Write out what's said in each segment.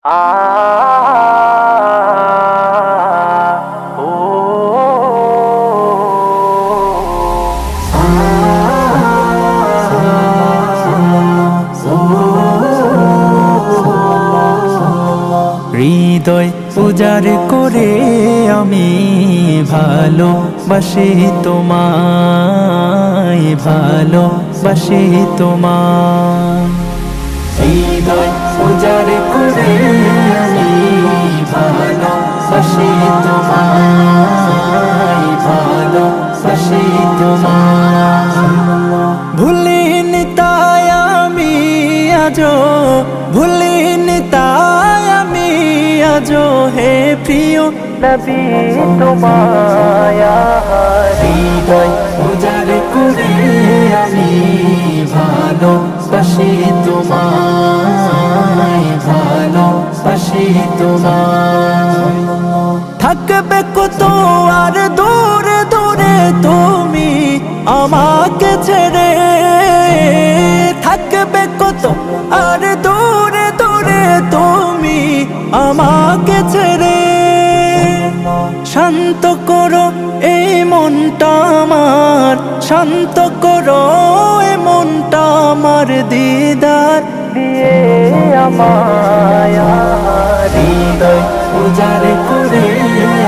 আ ও হৃদয় উজাড় করে আমি ভালোবাসি তোমায়, ভালোবাসি তোমায়। হৃদয় উজাড় করে আমি ভালোবাসি তোমায়, ভালোবাসি তোমায়। ভুলিনি তাই আমি আজো, ভুলিনি তাই আমি আজো হে প্রিয় নবী তোমায়। হৃদয় উজাড় করে আমি ভালোবাসি তোমায়, ভালোবাসি তোমায়। থাকবে কত আর দূরে দূরে তুমি আমাকে ছেড়ে, থাকবে কত আর দূরে দূরে তুমি আমাকে ছেড়ে। শান্ত করো এই মনটা আমার, শান্ত করো এই মনটা আমার, দিদার দিয়ে আমায়। হৃদয় উজাড় করে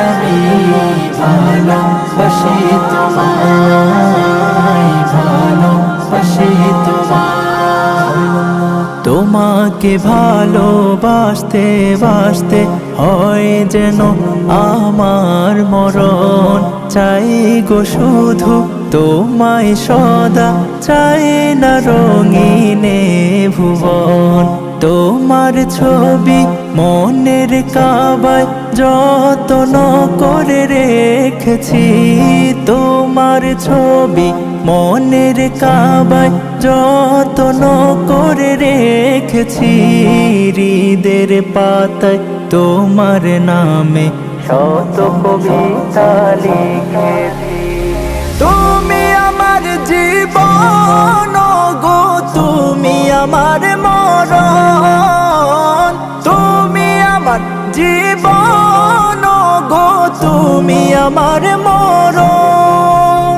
আমি ভালোবাসি তোমায়, ভালোবাসি তোমায়। তোমাকে ভালোবাসতে বাসতে হয় যেন আমার মরণ, চাই গো শুধু তোমায় সদা, চাই না রঙিনে ভুবন। তোমার ছবি মনের কাবায় যত্ন করে রেখেছি, তোমার ছবি মনের কাবায় যত্ন করে রেখেছি। হৃদের পাতায় তোমার নামে শত কবিতা লিখেছি। তুমি আমার জীবন গো, তুমি আমার মরণ, তুমি আমার জীবন গো, তুমি আমার মরণ।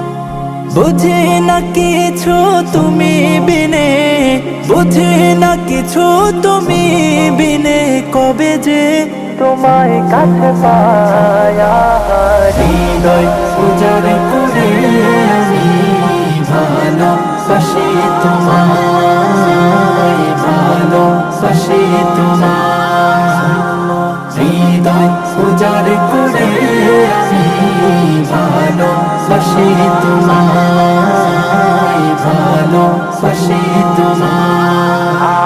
বুঝি না কিছু তুমি বিনে, বুঝি না কিছু তুমি বিনে, কবে যে তোমায় কাছে পায়া। হৃদয় উজাড় করে আমি ভালোবাসি তোমায়, ভালোবাসি তোমায়। হৃদয় উজাড় করে আমি ভালোবাসি তোমায়, ভালোবাসি তোমায়।